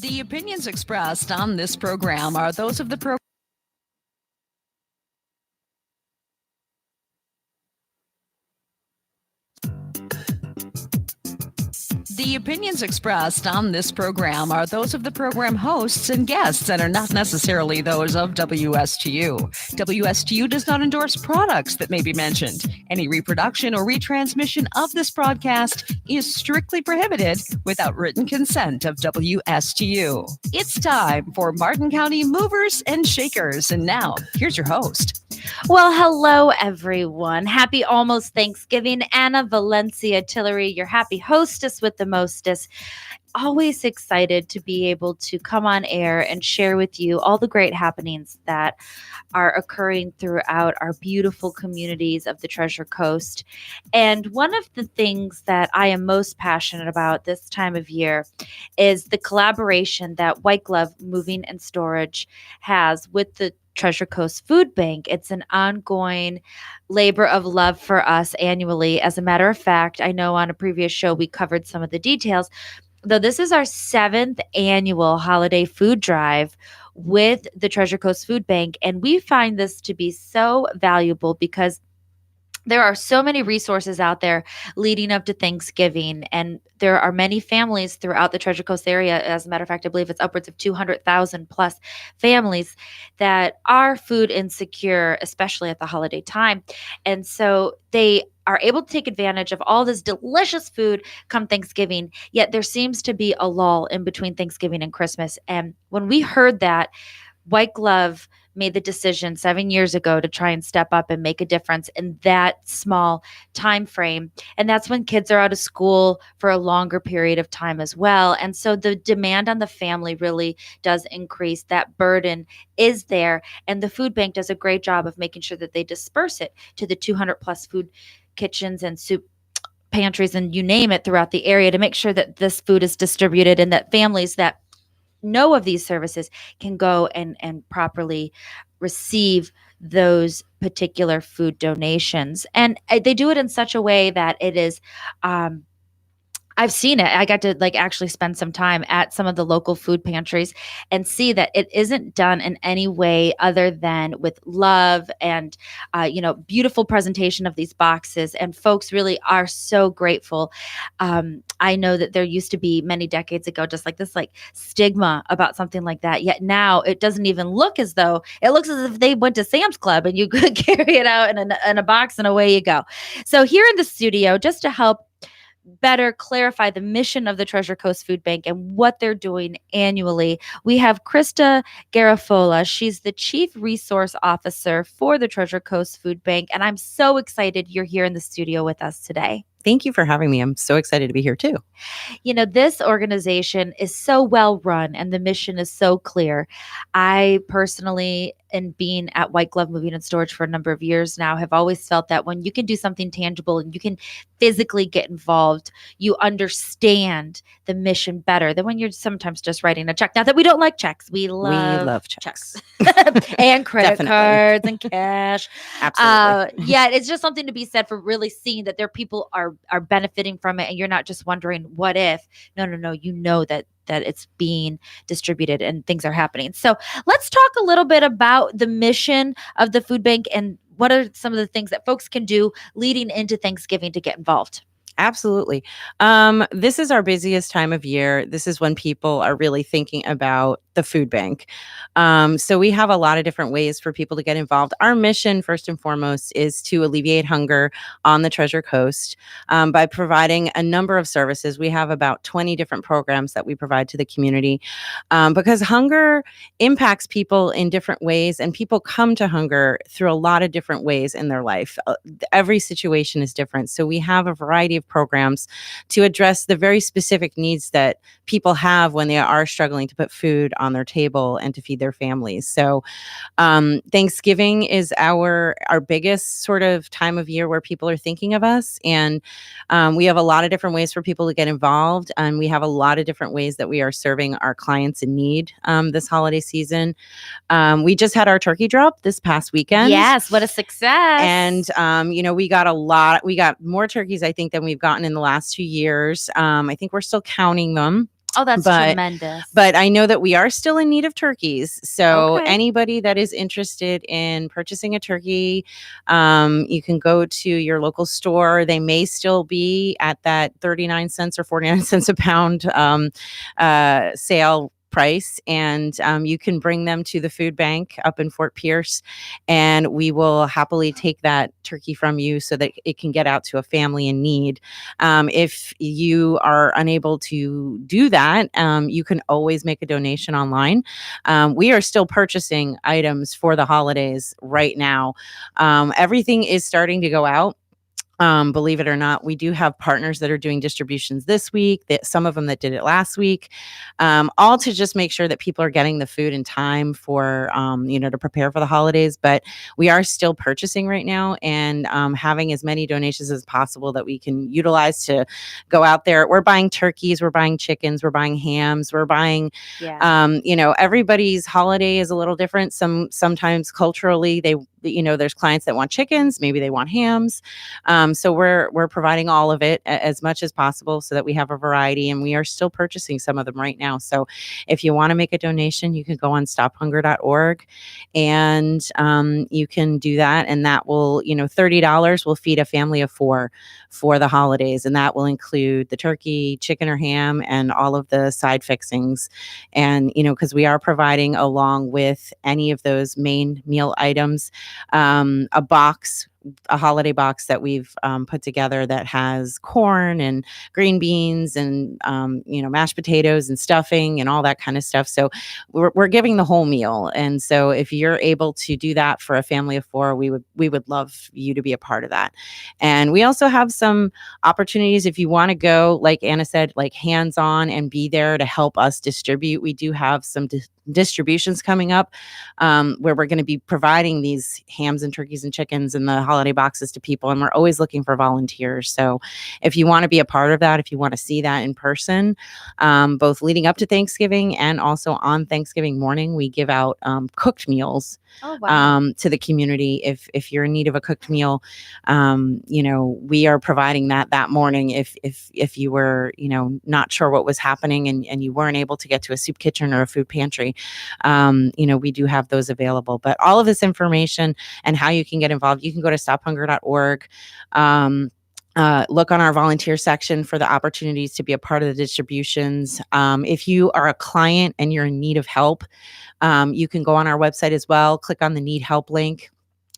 The opinions expressed on this program are those of the program. The opinions expressed on this program are those of the program hosts and guests and are not necessarily those of WSTU. WSTU does not endorse products that may be mentioned. Any reproduction or retransmission of this broadcast is strictly prohibited without written consent of WSTU. It's time for Martin County Movers and Shakers. And now, here's your host. Well, hello, everyone. Happy almost Thanksgiving. Anna Valencia Tillery, your happy hostess with the mostest. Always excited to be able to come on air and share with you all the great happenings that are occurring throughout our beautiful communities of the Treasure Coast. And one of the things that I am most passionate about this time of year is the collaboration that White Glove Moving and Storage has with the Treasure Coast Food Bank. It's an ongoing labor of love for us annually. As a matter of fact, I know on a previous show we covered some of the details, though this is our 7th annual holiday food drive with the Treasure Coast Food Bank. And we find this to be so valuable because there are so many resources out there leading up to Thanksgiving, and there are many families throughout the Treasure Coast area. As a matter of fact, I believe it's upwards of 200,000 plus families that are food insecure, especially at the holiday time. And so they are able to take advantage of all this delicious food come Thanksgiving, yet there seems to be a lull in between Thanksgiving and Christmas. And when we heard that, White Glove made the decision 7 years ago to try and step up and make a difference in that small time frame. And that's when kids are out of school for a longer period of time as well. And so the demand on the family really does increase. That burden is there. And the food bank does a great job of making sure that they disperse it to the 200 plus food kitchens and soup pantries and you name it throughout the area to make sure that this food is distributed and that families that know of these services can go and properly receive those particular food donations. And they do it in such a way that it is I've seen it. I got to actually spend some time at some of the local food pantries and see that it isn't done in any way other than with love and, beautiful presentation of these boxes. And folks really are so grateful. I know that there used to be many decades ago, just this stigma about something like that. Yet now it doesn't even look as though it looks as if they went to Sam's Club and you could carry it out in a box and away you go. So here in the studio, just to help better clarify the mission of the Treasure Coast Food Bank and what they're doing annually, we have Krista Garafola. She's the Chief Resource Officer for the Treasure Coast Food Bank. And I'm so excited you're here in the studio with us today. Thank you for having me. I'm so excited to be here too. This organization is so well run and the mission is so clear. I personally, and being at White Glove Moving and Storage for a number of years now, have always felt that when you can do something tangible and you can physically get involved, you understand the mission better than when you're sometimes just writing a check. Not that we don't like checks. We love checks. And credit cards and cash. Absolutely. Yeah, it's just something to be said for really seeing that their people are benefiting from it. And you're not just wondering, what if? No. You know that it's being distributed and things are happening. So let's talk a little bit about the mission of the food bank and what are some of the things that folks can do leading into Thanksgiving to get involved. Absolutely. This is our busiest time of year. This is when people are really thinking about the food bank. So we have a lot of different ways for people to get involved. Our mission, first and foremost, is to alleviate hunger on the Treasure Coast by providing a number of services. We have about 20 different programs that we provide to the community because hunger impacts people in different ways, and people come to hunger through a lot of different ways in their life. Every situation is different. So we have a variety of programs to address the very specific needs that people have when they are struggling to put food on their table and to feed their families. So Thanksgiving is our biggest sort of time of year where people are thinking of us. And we have a lot of different ways for people to get involved. And we have a lot of different ways that we are serving our clients in need this holiday season. We just had our turkey drop this past weekend. Yes, what a success. And, we got more turkeys, I think, than we've gotten in the last 2 years. I think we're still counting them. Oh, that's But tremendous. but I know that we are still in need of turkeys. So Okay. anybody that is interested in purchasing a turkey, you can go to your local store. They may still be at that 39 cents or 49 cents a pound sale price, and you can bring them to the food bank up in Fort Pierce, and we will happily take that turkey from you so that it can get out to a family in need. If you are unable to do that, you can always make a donation online. We are still purchasing items for the holidays right now. Everything is starting to go out. Believe it or not, we do have partners that are doing distributions this week, that some of them that did it last week, all to just make sure that people are getting the food in time for, to prepare for the holidays. But we are still purchasing right now, and having as many donations as possible that we can utilize to go out there. We're buying turkeys, we're buying chickens, we're buying hams, we're buying, Yeah. everybody's holiday is a little different. Sometimes culturally, there's clients that want chickens, maybe they want hams. So we're providing all of it as much as possible so that we have a variety, and we are still purchasing some of them right now. So if you want to make a donation, you can go on stophunger.org, and you can do that. And that will, $30 will feed a family of 4 for the holidays. And that will include the turkey, chicken or ham, and all of the side fixings. And, because we are providing, along with any of those main meal items, a holiday box that we've put together that has corn and green beans and mashed potatoes and stuffing and all that kind of stuff. So we're giving the whole meal. And so if you're able to do that for a family of 4, we would love you to be a part of that. And we also have some opportunities if you want to go, like Anna said, like hands-on and be there to help us distribute. We do have some distributions coming up where we're going to be providing these hams and turkeys and chickens and the holiday boxes to people, and we're always looking for volunteers. So if you want to be a part of that, if you want to see that in person, both leading up to Thanksgiving and also on Thanksgiving morning, we give out cooked meals to the community. If you're in need of a cooked meal, we are providing that morning. If you were, not sure what was happening and you weren't able to get to a soup kitchen or a food pantry, we do have those available. But all of this information and how you can get involved, you can go to stophunger.org. Look on our volunteer section for the opportunities to be a part of the distributions. If you are a client and you're in need of help, you can go on our website as well, click on the Need Help link,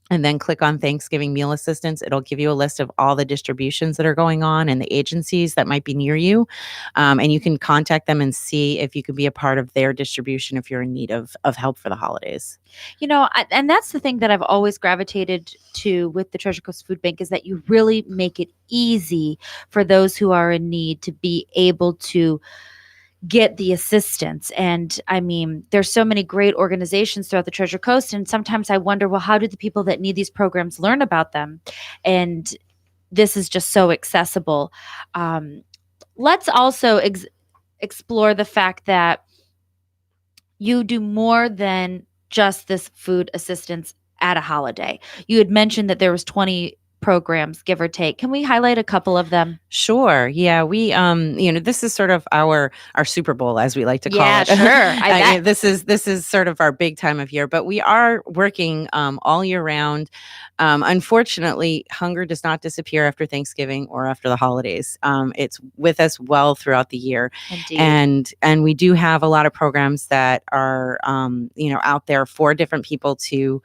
and then click on Thanksgiving Meal Assistance. It'll give you a list of all the distributions that are going on and the agencies that might be near you. And you can contact them and see if you can be a part of their distribution if you're in need of help for the holidays. And that's the thing that I've always gravitated to with the Treasure Coast Food Bank, is that you really make it easy for those who are in need to be able to get the assistance. And I mean, there's so many great organizations throughout the Treasure Coast, and sometimes I wonder, well, how do the people that need these programs learn about them? And this is just so accessible. Let's also explore the fact that you do more than just this food assistance at a holiday. You had mentioned that there was 20 programs, give or take. Can we highlight a couple of them? Sure. Yeah. We, this is sort of our Super Bowl, as we like to call it. Yeah, sure. This is sort of our big time of year, but we are working all year round. Unfortunately, hunger does not disappear after Thanksgiving or after the holidays. It's with us well throughout the year. Indeed. And we do have a lot of programs that are, out there for different people to,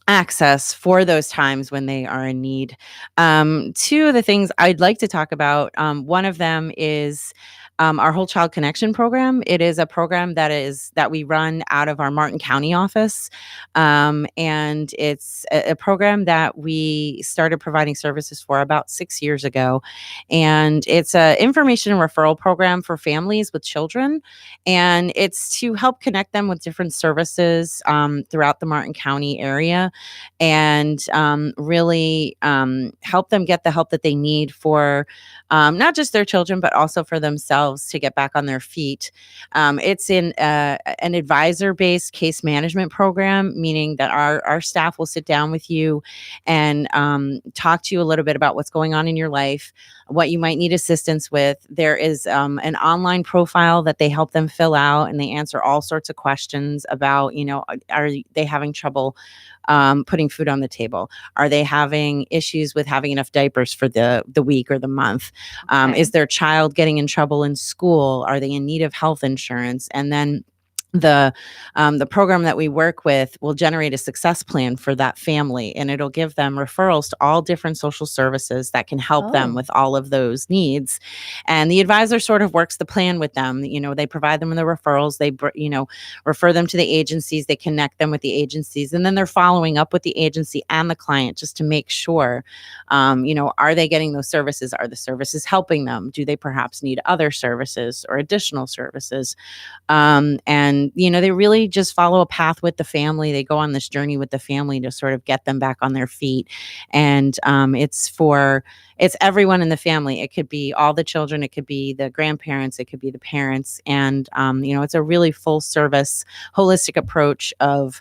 access for those times when they are in need. Two of the things I'd like to talk about, one of them is our Whole Child Connection program. It is a program that we run out of our Martin County office. And it's a program that we started providing services for about 6 years ago. And it's a information and referral program for families with children. And it's to help connect them with different services throughout the Martin County area, and really help them get the help that they need for not just their children, but also for themselves themselves to get back on their feet. It's in an advisor-based case management program, meaning that our staff will sit down with you and talk to you a little bit about what's going on in your life, what you might need assistance with. There is an online profile that they help them fill out, and they answer all sorts of questions about, are they having trouble putting food on the table? Are they having issues with having enough diapers for the week or the month? Okay. Is their child getting in trouble in school? Are they in need of health insurance? And then the program that we work with will generate a success plan for that family, and it'll give them referrals to all different social services that can help them with all of those needs. And the advisor sort of works the plan with them. They provide them with the referrals. They refer them to the agencies. They connect them with the agencies, and then they're following up with the agency and the client just to make sure, are they getting those services? Are the services helping them? Do they perhaps need other services or additional services? And they really just follow a path with the family. They go on this journey with the family to sort of get them back on their feet. And it's everyone in the family. It could be all the children. It could be the grandparents. It could be the parents. And, it's a really full service, holistic approach of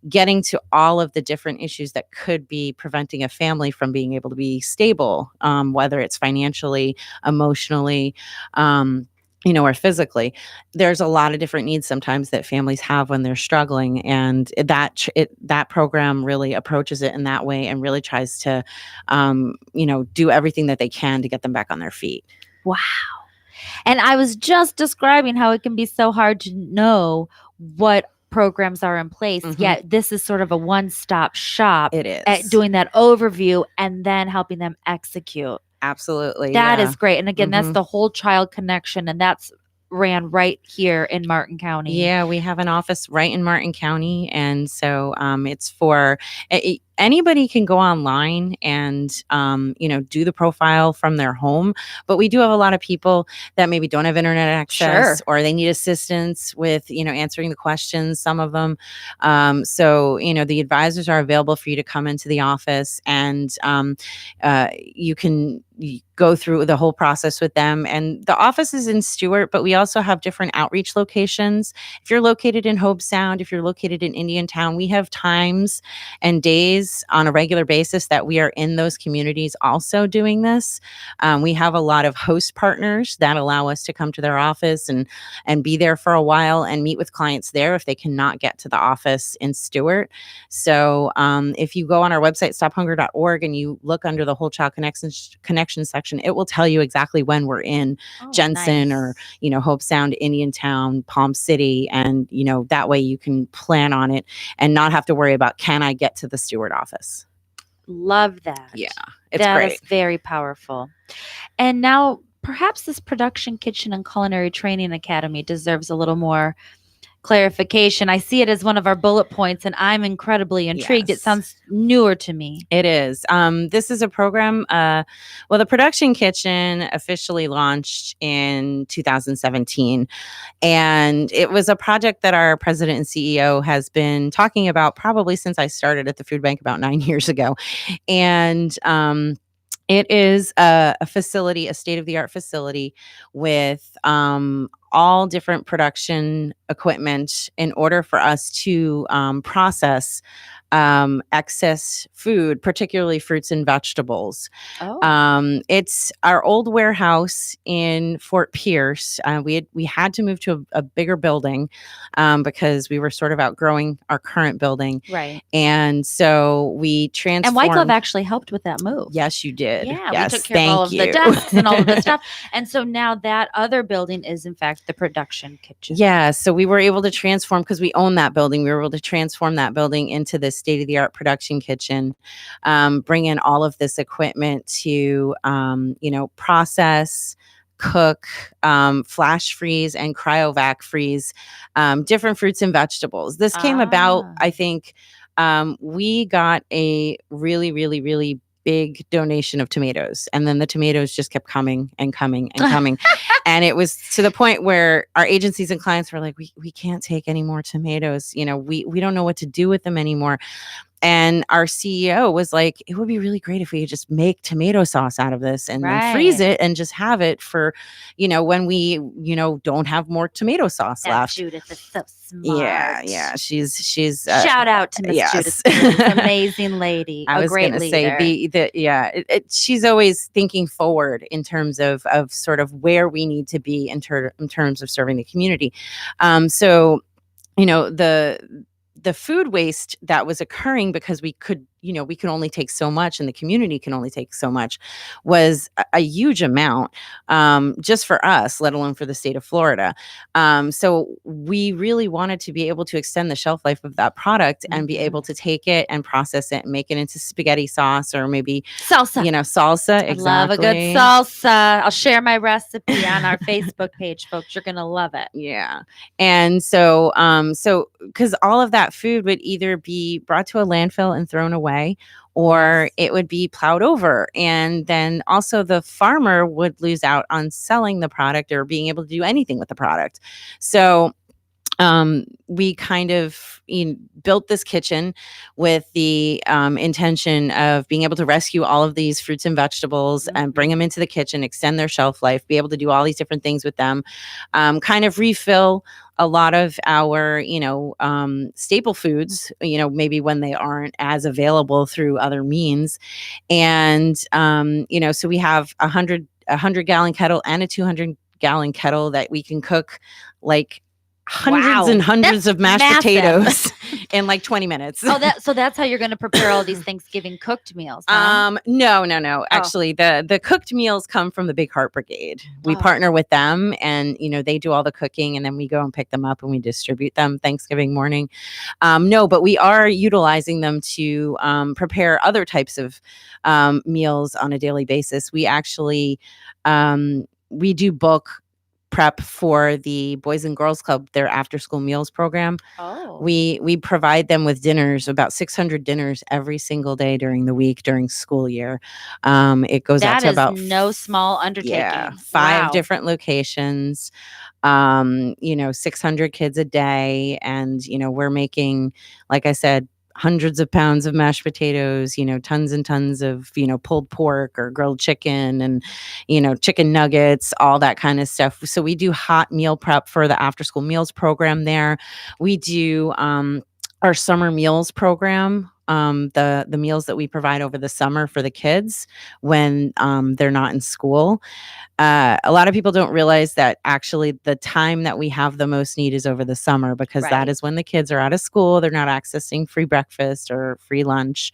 getting to all of the different issues that could be preventing a family from being able to be stable, whether it's financially, emotionally, or physically. There's a lot of different needs sometimes that families have when they're struggling, and that program really approaches it in that way and really tries to, do everything that they can to get them back on their feet. Wow. And I was just describing how it can be so hard to know what programs are in place, yet this is sort of a one-stop shop. It is. At doing that overview and then helping them execute. Absolutely. That is great. And again, that's the Whole Child Connection, and that's ran right here in Martin County. Yeah, we have an office right in Martin County. And so it's for anybody can go online and, do the profile from their home. But we do have a lot of people that maybe don't have internet access or they need assistance with, answering the questions, some of them. So, the advisors are available for you to come into the office, and you can go through the whole process with them. And the office is in Stuart, but we also have different outreach locations. If you're located in Hobe Sound, if you're located in Indiantown, we have times and days on a regular basis that we are in those communities also doing this. We have a lot of host partners that allow us to come to their office and be there for a while and meet with clients there if they cannot get to the office in Stuart. So if you go on our website, stophunger.org, and you look under the Whole Child Connection section, it will tell you exactly when we're in Jensen or, Hobe Sound, Indiantown, Palm City. And, that way you can plan on it and not have to worry about, can I get to the Stuart office? Love that. Yeah, it's that great. Is very powerful. And now perhaps this Production Kitchen and Culinary Training Academy deserves a little more clarification. I see it as one of our bullet points, and I'm incredibly intrigued. Yes. It sounds newer to me. It is. This is a program. The Production Kitchen officially launched in 2017, and it was a project that our president and CEO has been talking about probably since I started at the food bank about 9 years ago. And it is a facility, a state-of-the-art facility with all different production equipment in order for us to process excess food, particularly fruits and vegetables. It's our old warehouse in Fort Pierce. We had to move to a bigger building because we were sort of outgrowing our current building. Right. And so we transformed. And Wycliffe actually helped with that move. Yes, you did. Yeah, yes, we took care of all of the desks and all of the stuff. And so now that other building is in fact the production kitchen. Yeah, so we were able to transform, because we own that building, we were able to transform that building into this state-of-the-art production kitchen, bring in all of this equipment to, process, cook, flash freeze, and cryovac freeze different fruits and vegetables. This came about, I think, we got a really, really, really big donation of tomatoes, and then the tomatoes just kept coming and coming and coming. And it was to the point where our agencies and clients were like, we can't take any more tomatoes. We don't know what to do with them anymore. And our CEO was like, it would be really great if we could just make tomato sauce out of this and then freeze Right. it and just have it for, when we, don't have more tomato sauce That left. Judith is so Yeah, smart. yeah, she's Shout out to Miss yes. Judith. Peters, amazing lady, I a was great gonna say leader. she's always thinking forward in terms of sort of where we need to be in terms of serving the community. So the food waste that was occurring because we could only take so much and the community can only take so much was a huge amount, just for us, let alone for the state of Florida. So we really wanted to be able to extend the shelf life of that product and be able to take it and process it and make it into spaghetti sauce or maybe Salsa. salsa. I love a good Exactly. salsa. I'll share my recipe on our Facebook page, folks. You're gonna love it. Yeah. And so because all of that food would either be brought to a landfill and thrown away, or it would be plowed over. And then also the farmer would lose out on selling the product or being able to do anything with the product. So we kind of built this kitchen with the intention of being able to rescue all of these fruits and vegetables and bring them into the kitchen, extend their shelf life, be able to do all these different things with them, kind of refill a lot of our, staple foods, maybe when they aren't as available through other means. And, so we have a 100-gallon kettle and a 200-gallon kettle that we can cook like hundreds and hundreds of mashed potatoes in like 20 minutes. So that's how you're going to prepare all these Thanksgiving cooked meals. Huh? No. Actually, the cooked meals come from the Big Heart Brigade. We partner with them, and they do all the cooking, and then we go and pick them up and we distribute them Thanksgiving morning. No, but we are utilizing them to prepare other types of meals on a daily basis. We actually we do book prep for the Boys and Girls Club, their after school meals program. We provide them with dinners, about 600 dinners every single day during the week during school year. It goes out to about no small undertaking. Yeah, 5 different locations. 600 kids a day, and we're making, like I said, hundreds of pounds of mashed potatoes, tons and tons of, pulled pork or grilled chicken and, chicken nuggets, all that kind of stuff. So we do hot meal prep for the after school meals program there. We do our summer meals program, the meals that we provide over the summer for the kids when they're not in school. A lot of people don't realize that actually the time that we have the most need is over the summer, because that is when the kids are out of school. They're not accessing free breakfast or free lunch.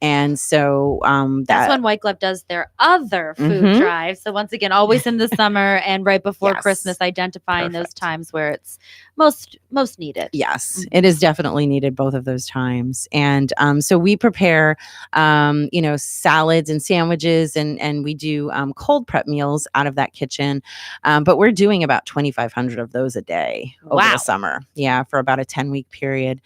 And so that's when White Glove does their other food drive. So once again, always in the summer and right before Christmas, identifying those times where it's most needed. Yes, it is definitely needed both of those times. And so we prepare, salads and sandwiches, and we do cold prep meals out of that kitchen. But we're doing about 2,500 of those a day over the summer. Yeah, for about a 10-week period.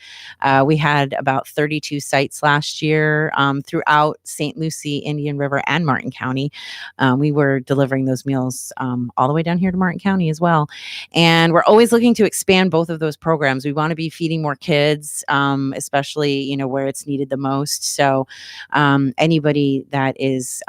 We had about 32 sites last year throughout St. Lucie, Indian River, and Martin County. We were delivering those meals all the way down here to Martin County as well. And we're always looking to expand both of those programs. We want to be feeding more kids, especially, where it's needed the most. So anybody that is,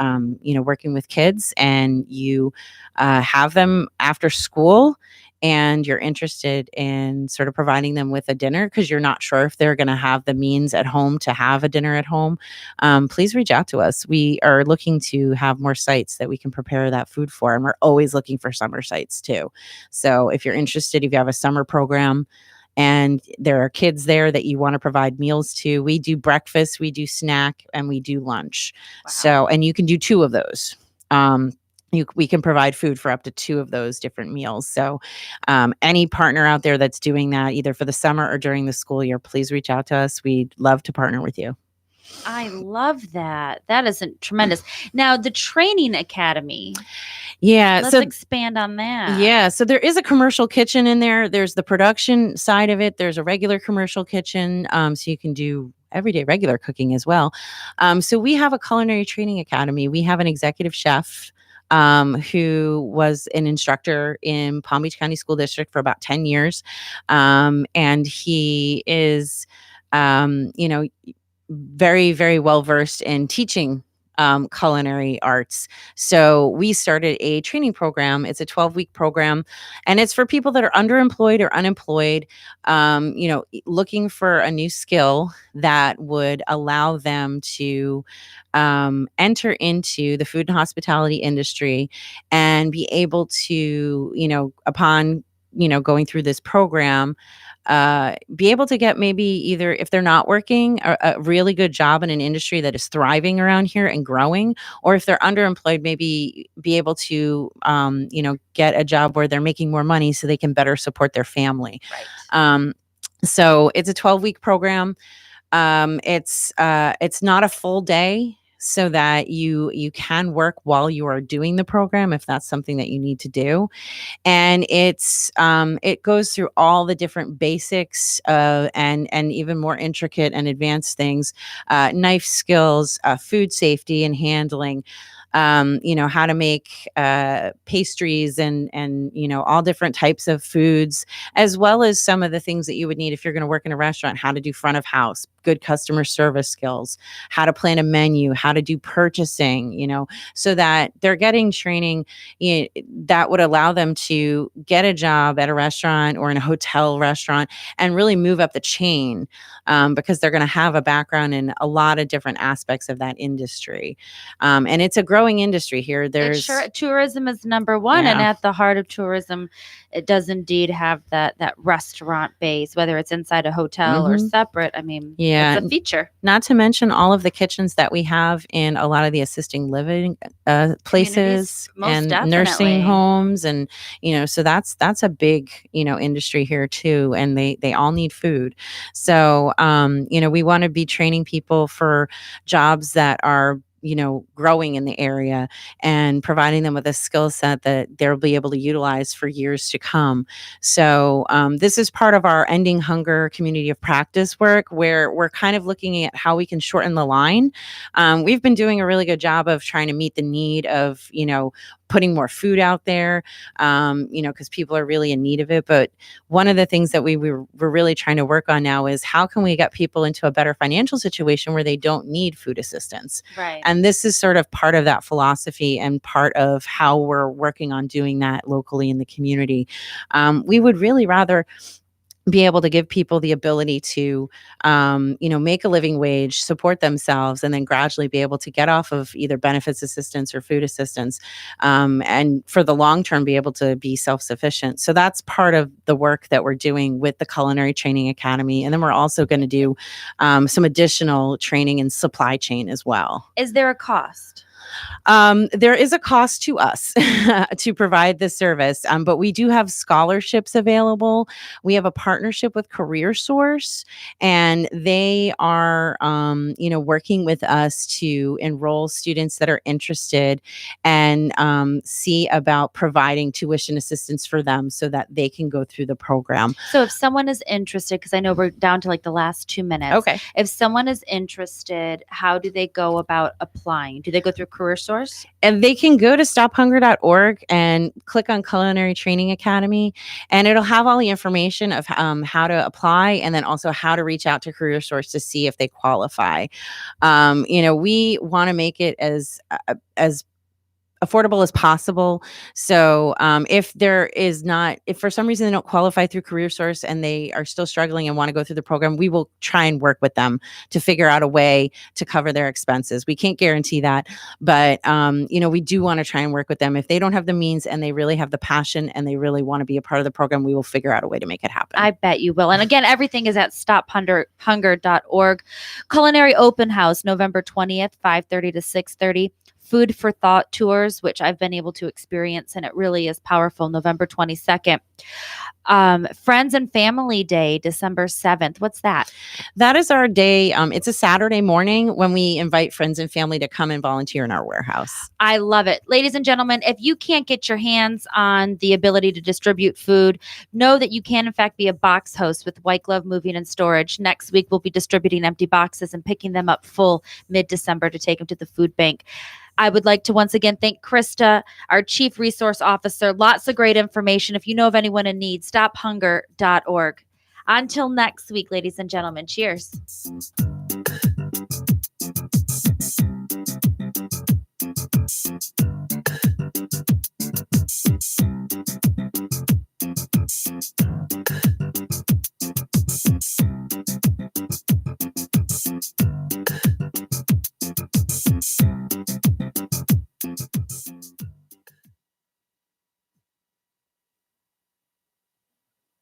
working with kids and you have them after school and you're interested in sort of providing them with a dinner because you're not sure if they're going to have the means at home to have a dinner at home, please reach out to us. We are looking to have more sites that we can prepare that food for, and we're always looking for summer sites too. So if you're interested, if you have a summer program and there are kids there that you want to provide meals to, we do breakfast, we do snack, and we do lunch. So, and you can do 2 of those. We can provide food for up to 2 of those different meals. So any partner out there that's doing that, either for the summer or during the school year, please reach out to us. We'd love to partner with you. I love that. That is tremendous. Now, the Training Academy. Yeah. Let's expand on that. Yeah. So there is a commercial kitchen in there. There's the production side of it. There's a regular commercial kitchen. So you can do everyday regular cooking as well. So we have a culinary training academy. We have an executive chef who was an instructor in Palm Beach County School District for about 10 years. And he is, very, very well versed in teaching culinary arts. So we started a training program. It's a 12-week program, and it's for people that are underemployed or unemployed, looking for a new skill that would allow them to enter into the food and hospitality industry and be able to, upon going through this program, be able to get maybe either, if they're not working, a really good job in an industry that is thriving around here and growing, or if they're underemployed, maybe be able to, get a job where they're making more money so they can better support their family. Right. So it's a 12-week program. It's not a full day, so that you can work while you are doing the program if that's something that you need to do. And it goes through all the different basics and even more intricate and advanced things, knife skills, food safety and handling, how to make pastries and all different types of foods, as well as some of the things that you would need if you're going to work in a restaurant: how to do front of house, good customer service skills, how to plan a menu, how to do purchasing, so that they're getting training that would allow them to get a job at a restaurant or in a hotel restaurant and really move up the chain, because they're going to have a background in a lot of different aspects of that industry. And it's a growing industry here. Tourism is number one, and Yeah. at the heart of tourism, it does indeed have that restaurant base, whether it's inside a hotel or Mhm. separate. I mean, Yeah. it's a feature. Not to mention all of the kitchens that we have in a lot of the assisting living places Most and definitely. nursing homes, and so that's a big industry here too, and they all need food. So we want to be training people for jobs that are growing in the area and providing them with a skill set that they'll be able to utilize for years to come. So this is part of our Ending Hunger community of practice work, where we're kind of looking at how we can shorten the line. We've been doing a really good job of trying to meet the need of, putting more food out there, because people are really in need of it. But one of the things that we're really trying to work on now is how can we get people into a better financial situation where they don't need food assistance? Right. And this is sort of part of that philosophy and part of how we're working on doing that locally in the community. We would really rather be able to give people the ability to, make a living wage, support themselves, and then gradually be able to get off of either benefits assistance or food assistance, and for the long term, be able to be self-sufficient. So that's part of the work that we're doing with the Culinary Training Academy. And then we're also going to do some additional training in supply chain as well. Is there a cost? There is a cost to us to provide this service, but we do have scholarships available. We have a partnership with CareerSource, and they are, working with us to enroll students that are interested and see about providing tuition assistance for them so that they can go through the program. So if someone is interested, because I know we're down to like the last 2 minutes. Okay. If someone is interested, how do they go about applying? Do they go through CareerSource? And they can go to stophunger.org and click on Culinary Training Academy, and it'll have all the information of how to apply, and then also how to reach out to CareerSource to see if they qualify. We want to make it as affordable as possible. So if for some reason they don't qualify through CareerSource and they are still struggling and want to go through the program, we will try and work with them to figure out a way to cover their expenses. We can't guarantee that, but we do want to try and work with them. If they don't have the means and they really have the passion and they really want to be a part of the program, we will figure out a way to make it happen. I bet you will. And again, everything is at stophunger.org. Culinary Open House, November 20th, 5:30 to 6:30. Food for Thought tours, which I've been able to experience, and it really is powerful. November 22nd. Friends and Family Day, December 7th. What's that? That is our day. It's a Saturday morning when we invite friends and family to come and volunteer in our warehouse. I love it. Ladies and gentlemen, if you can't get your hands on the ability to distribute food, know that you can, in fact, be a box host with White Glove Moving and Storage. Next week, we'll be distributing empty boxes and picking them up full mid-December to take them to the food bank. I would like to once again thank Krista, our Chief Resource Officer. Lots of great information. If you know of anyone in need, stophunger.org. Until next week, ladies and gentlemen, cheers.